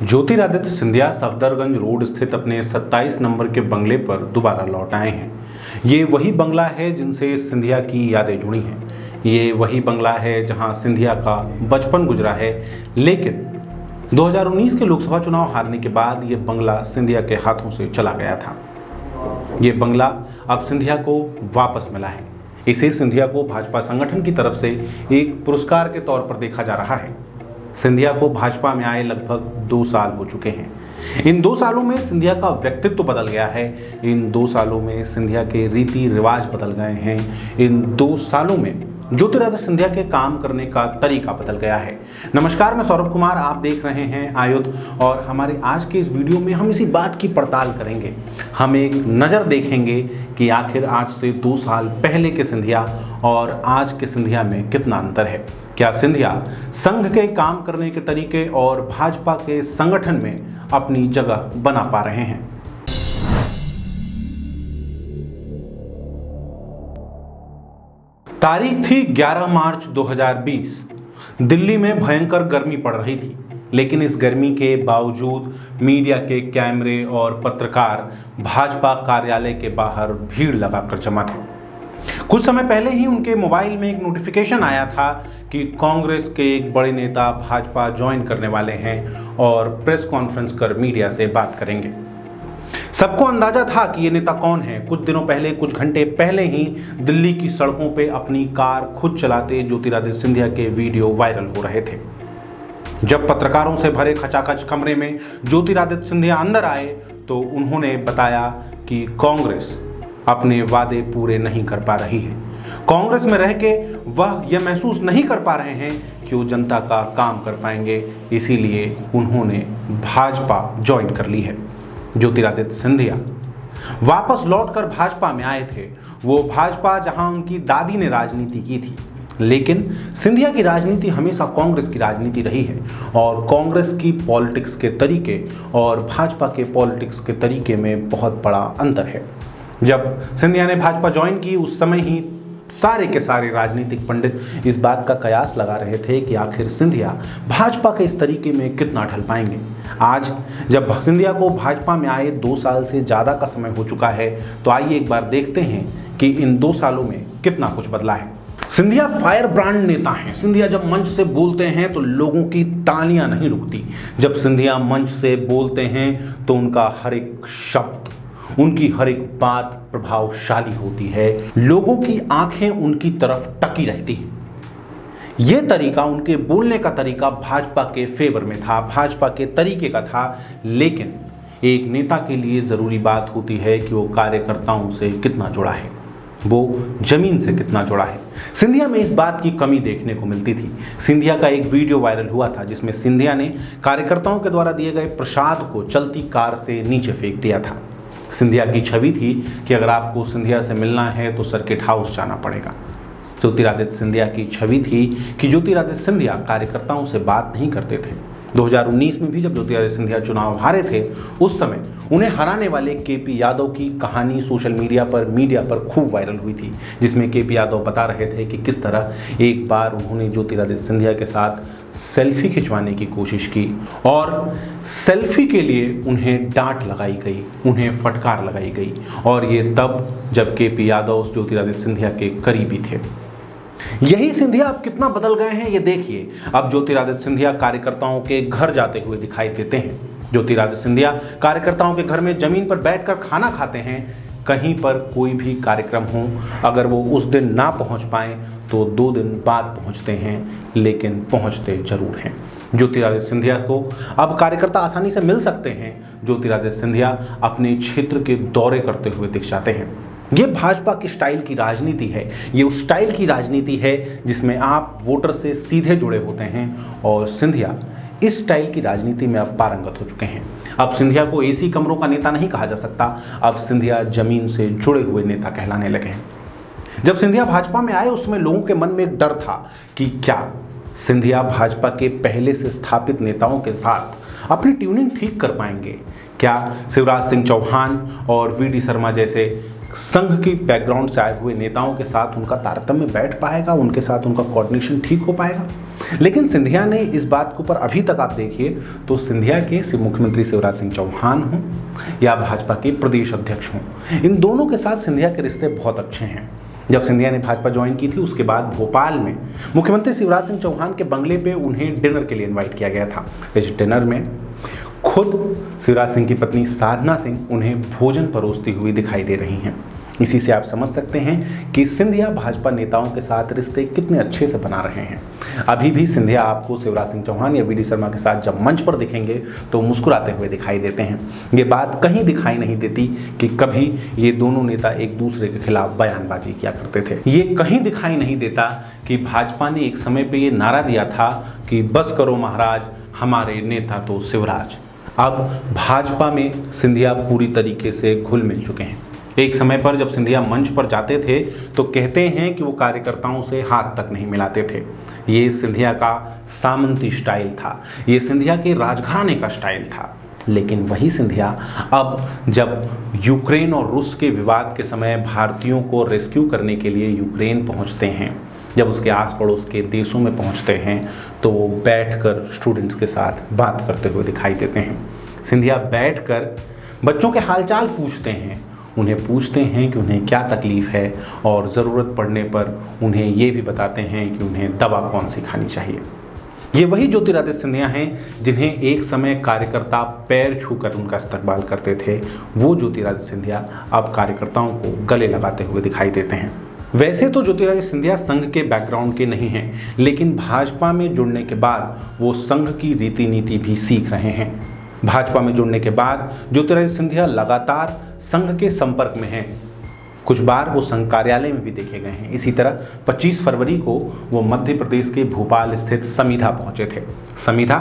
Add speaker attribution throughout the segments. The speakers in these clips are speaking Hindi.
Speaker 1: ज्योतिरादित्य सिंधिया सफदरगंज रोड स्थित अपने 27 नंबर के बंगले पर दोबारा लौट आए हैं। ये वही बंगला है जिनसे सिंधिया की यादें जुड़ी हैं। ये वही बंगला है जहां सिंधिया का बचपन गुजरा है। लेकिन 2019 के लोकसभा चुनाव हारने के बाद ये बंगला सिंधिया के हाथों से चला गया था। ये बंगला अब सिंधिया को वापस मिला है। इसे सिंधिया को भाजपा संगठन की तरफ से एक पुरस्कार के तौर पर देखा जा रहा है। सिंधिया को भाजपा में आए लगभग 2 साल हो चुके हैं। इन 2 सालों में सिंधिया का व्यक्तित्व बदल गया है। इन 2 सालों में सिंधिया के रीति रिवाज बदल गए हैं। इन 2 सालों में ज्योतिरादित्य सिंधिया के काम करने का तरीका बदल गया है। नमस्कार, मैं सौरभ कुमार, आप देख रहे हैं आयुध और हमारे आज के इस वीडियो में हम इसी बात की पड़ताल करेंगे। हम एक नज़र देखेंगे कि आखिर आज से 2 साल पहले के सिंधिया और आज के सिंधिया में कितना अंतर है। क्या सिंधिया संघ के काम करने के तरीके और भाजपा के संगठन में अपनी जगह बना पा रहे हैं। तारीख थी 11 मार्च 2020। दिल्ली में भयंकर गर्मी पड़ रही थी, लेकिन इस गर्मी के बावजूद मीडिया के कैमरे और पत्रकार भाजपा कार्यालय के बाहर भीड़ लगाकर जमा थे। कुछ समय पहले ही उनके मोबाइल में एक नोटिफिकेशन आया था कि कांग्रेस के एक बड़े नेता भाजपा ज्वाइन करने वाले हैं और प्रेस कॉन्फ्रेंस कर मीडिया से बात करेंगे। सबको अंदाजा था कि ये नेता कौन है। कुछ दिनों पहले, कुछ घंटे पहले ही दिल्ली की सड़कों पे अपनी कार खुद चलाते ज्योतिरादित्य सिंधिया के वीडियो वायरल हो रहे थे। जब पत्रकारों से भरे खचाखच कमरे में ज्योतिरादित्य सिंधिया अंदर आए तो उन्होंने बताया कि कांग्रेस अपने वादे पूरे नहीं कर पा रही है। कांग्रेस में रह के वह यह महसूस नहीं कर पा रहे हैं कि वो जनता का काम कर पाएंगे, इसीलिए उन्होंने भाजपा ज्वाइन कर ली है। ज्योतिरादित्य सिंधिया वापस लौटकर भाजपा में आए थे। वो भाजपा जहां उनकी दादी ने राजनीति की थी, लेकिन सिंधिया की राजनीति हमेशा कांग्रेस की राजनीति रही है और कांग्रेस की पॉलिटिक्स के तरीके और भाजपा के पॉलिटिक्स के तरीके में बहुत बड़ा अंतर है। जब सिंधिया ने भाजपा ज्वाइन की उस समय ही सारे के सारे राजनीतिक पंडित इस बात का कयास लगा रहे थे कि आखिर सिंधिया भाजपा के इस तरीके में कितना ढल पाएंगे। आज जब सिंधिया को भाजपा में आए 2 साल से ज़्यादा का समय हो चुका है, तो आइए एक बार देखते हैं कि इन 2 सालों में कितना कुछ बदला है। सिंधिया फायर ब्रांड नेता हैं। सिंधिया जब मंच से बोलते हैं तो लोगों की तालियां नहीं रुकती। जब सिंधिया मंच से बोलते हैं तो उनका हर एक शब्द, उनकी हर एक बात प्रभावशाली होती है। लोगों की आंखें उनकी तरफ टकी रहती हैं। यह तरीका, उनके बोलने का तरीका भाजपा के फेवर में था, भाजपा के तरीके का था। लेकिन एक नेता के लिए ज़रूरी बात होती है कि वो कार्यकर्ताओं से कितना जुड़ा है, वो जमीन से कितना जुड़ा है। सिंधिया में इस बात की कमी देखने को मिलती थी। सिंधिया का एक वीडियो वायरल हुआ था जिसमें सिंधिया ने कार्यकर्ताओं के द्वारा दिए गए प्रसाद को चलती कार से नीचे फेंक दिया था। सिंधिया की छवि थी कि अगर आपको सिंधिया से मिलना है तो सर्किट हाउस जाना पड़ेगा। ज्योतिरादित्य सिंधिया की छवि थी कि ज्योतिरादित्य सिंधिया कार्यकर्ताओं से बात नहीं करते थे। 2019 में भी जब ज्योतिरादित्य सिंधिया चुनाव हारे थे, उस समय उन्हें हराने वाले केपी यादव की कहानी सोशल मीडिया पर खूब वायरल हुई थी, जिसमें केपी यादव बता रहे थे कि किस तरह एक बार उन्होंने ज्योतिरादित्य सिंधिया के साथ सेल्फी खिंचवाने की कोशिश की और सेल्फी के लिए उन्हें डांट लगाई गई, उन्हें फटकार लगाई गई। और ये तब जब केपी यादव ज्योतिरादित्य सिंधिया के करीबी थे। यही सिंधिया अब कितना बदल गए हैं ये देखिए। अब ज्योतिरादित्य सिंधिया कार्यकर्ताओं के घर जाते हुए दिखाई देते हैं। ज्योतिरादित्य सिंधिया कार्यकर्ताओं के घर में जमीन पर बैठकर खाना खाते हैं। कहीं पर कोई भी कार्यक्रम हो, अगर वो उस दिन ना पहुंच पाए तो 2 दिन बाद पहुंचते हैं, लेकिन पहुंचते जरूर हैं। ज्योतिरादित्य सिंधिया को अब कार्यकर्ता आसानी से मिल सकते हैं। ज्योतिरादित्य सिंधिया अपने क्षेत्र के दौरे करते हुए दिख जाते हैं। ये भाजपा की स्टाइल की राजनीति है। ये उस स्टाइल की राजनीति है जिसमें आप वोटर से सीधे जुड़े होते हैं और सिंधिया इस स्टाइल की राजनीति में अब पारंगत हो चुके हैं। अब सिंधिया को एसी कमरों का नेता नहीं कहा जा सकता। अब सिंधिया जमीन से जुड़े हुए नेता कहलाने लगे हैं। जब सिंधिया भाजपा में आए उस समय लोगों के मन में एक डर था कि क्या सिंधिया भाजपा के पहले से स्थापित नेताओं के साथ अपनी ट्यूनिंग ठीक कर पाएंगे। क्या शिवराज सिंह चौहान और वी डी शर्मा जैसे संघ की बैकग्राउंड से आए हुए नेताओं के साथ उनका तारतम्य बैठ पाएगा, उनके साथ उनका कोऑर्डिनेशन ठीक हो पाएगा। लेकिन सिंधिया ने इस बात के ऊपर अभी तक आप देखिए तो सिंधिया के मुख्यमंत्री शिवराज सिंह चौहान हों या भाजपा के प्रदेश अध्यक्ष हों, इन दोनों के साथ सिंधिया के रिश्ते बहुत अच्छे हैं। जब सिंधिया ने भाजपा ज्वाइन की थी उसके बाद भोपाल में मुख्यमंत्री शिवराज सिंह चौहान के बंगले पे उन्हें डिनर के लिए इनवाइट किया गया था। इस डिनर में खुद शिवराज सिंह की पत्नी साधना सिंह उन्हें भोजन परोसती हुई दिखाई दे रही हैं। इसी से आप समझ सकते हैं कि सिंधिया भाजपा नेताओं के साथ रिश्ते कितने अच्छे से बना रहे हैं। अभी भी सिंधिया आपको शिवराज सिंह चौहान या वी.डी. शर्मा के साथ जब मंच पर दिखेंगे तो मुस्कुराते हुए दिखाई देते हैं। ये बात कहीं दिखाई नहीं देती कि कभी ये दोनों नेता एक दूसरे के खिलाफ बयानबाजी किया करते थे। ये कहीं दिखाई नहीं देता कि भाजपा ने एक समय पर ये नारा दिया था कि बस करो महाराज, हमारे नेता तो शिवराज। अब भाजपा में सिंधिया पूरी तरीके से घुल मिल चुके हैं। एक समय पर जब सिंधिया मंच पर जाते थे तो कहते हैं कि वो कार्यकर्ताओं से हाथ तक नहीं मिलाते थे। ये सिंधिया का सामंती स्टाइल था, ये सिंधिया के राजघराने का स्टाइल था। लेकिन वही सिंधिया अब जब यूक्रेन और रूस के विवाद के समय भारतीयों को रेस्क्यू करने के लिए यूक्रेन पहुंचते हैं, जब उसके आस पड़ोस के देशों में पहुंचते हैं तो वो बैठकर स्टूडेंट्स के साथ बात करते हुए दिखाई देते हैं। सिंधिया बैठकर बच्चों के हालचाल पूछते हैं, उन्हें पूछते हैं कि उन्हें क्या तकलीफ़ है और ज़रूरत पड़ने पर उन्हें ये भी बताते हैं कि उन्हें दवा कौन सी खानी चाहिए। ये वही ज्योतिरादित्य सिंधिया हैं जिन्हें एक समय कार्यकर्ता पैर छूकर उनका इस्तकबाल करते थे। वो ज्योतिरादित्य सिंधिया अब कार्यकर्ताओं को गले लगाते हुए दिखाई देते हैं। वैसे तो ज्योतिरादित्य सिंधिया संघ के बैकग्राउंड के नहीं हैं, लेकिन भाजपा में जुड़ने के बाद वो संघ की रीति नीति भी सीख रहे हैं। भाजपा में जुड़ने के बाद ज्योतिरादित्य सिंधिया लगातार संघ के संपर्क में हैं। कुछ बार वो संघ कार्यालय में भी देखे गए हैं। इसी तरह 25 फरवरी को वो मध्य प्रदेश के भोपाल स्थित समीधा पहुंचे थे। समीधा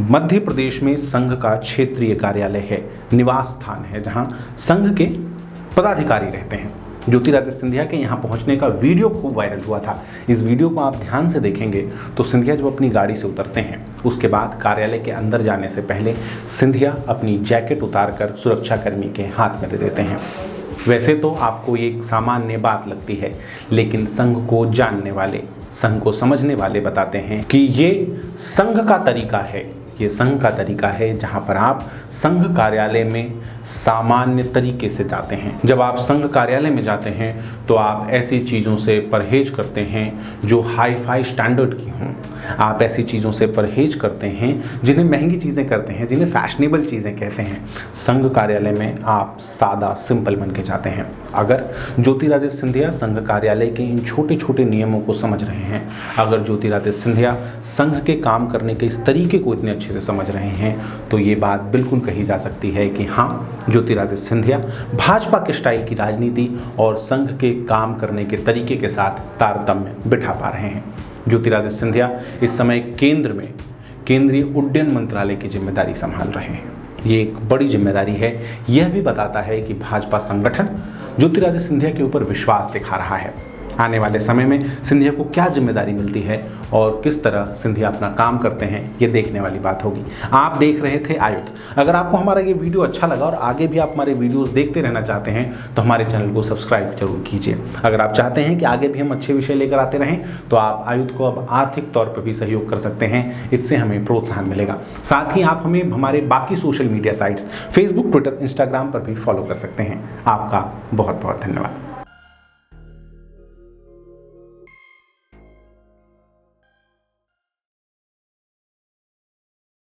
Speaker 1: मध्य प्रदेश में संघ का क्षेत्रीय कार्यालय है, निवास स्थान है जहां संघ के पदाधिकारी रहते हैं। ज्योतिरादित्य सिंधिया के यहाँ पहुँचने का वीडियो खूब वायरल हुआ था। इस वीडियो को आप ध्यान से देखेंगे तो सिंधिया जब अपनी गाड़ी से उतरते हैं उसके बाद कार्यालय के अंदर जाने से पहले सिंधिया अपनी जैकेट उतारकर सुरक्षाकर्मी के हाथ में दे देते हैं। वैसे तो आपको ये एक सामान्य बात लगती है, लेकिन संघ को जानने वाले, संघ को समझने वाले बताते हैं कि ये संघ का तरीका है। ये संघ का तरीका है जहां पर आप संघ कार्यालय में सामान्य तरीके से जाते हैं। जब आप संघ कार्यालय में जाते हैं तो आप ऐसी चीज़ों से परहेज करते हैं जो हाई फाई स्टैंडर्ड की हों। आप ऐसी चीज़ों से परहेज करते हैं जिन्हें महंगी चीज़ें करते हैं, जिन्हें फैशनेबल चीज़ें कहते हैं। संघ कार्यालय में आप सादा सिंपल बन के जाते हैं। अगर ज्योतिरादित्य सिंधिया संघ कार्यालय के इन छोटे छोटे नियमों को समझ रहे हैं, अगर ज्योतिरादित्य सिंधिया संघ के काम करने के इस तरीके को इतने अच्छे से समझ रहे हैं, तो ये बात बिल्कुल कही जा सकती है कि हाँ, ज्योतिरादित्य सिंधिया भाजपा के स्टाइल की राजनीति और संघ के काम करने के तरीके के साथ तारतम्य बिठा पा रहे हैं। ज्योतिरादित्य सिंधिया इस समय केंद्र में केंद्रीय उड्डयन मंत्रालय की जिम्मेदारी संभाल रहे हैं। ये एक बड़ी जिम्मेदारी है। यह भी बताता है कि भाजपा संगठन ज्योतिरादित्य सिंधिया के ऊपर विश्वास दिखा रहा है। आने वाले समय में सिंधिया को क्या जिम्मेदारी मिलती है और किस तरह सिंधिया अपना काम करते हैं, ये देखने वाली बात होगी। आप देख रहे थे आयुध। अगर आपको हमारा ये वीडियो अच्छा लगा और आगे भी आप हमारे वीडियोस देखते रहना चाहते हैं तो हमारे चैनल को सब्सक्राइब जरूर कीजिए। अगर आप चाहते हैं कि आगे भी हम अच्छे विषय लेकर आते रहें तो आप आयुध को अब आर्थिक तौर पर भी सहयोग कर सकते हैं। इससे हमें प्रोत्साहन मिलेगा। साथ ही आप हमें हमारे बाकी social media sites Facebook, Twitter, Instagram पर भी फॉलो कर सकते हैं। आपका बहुत बहुत धन्यवाद।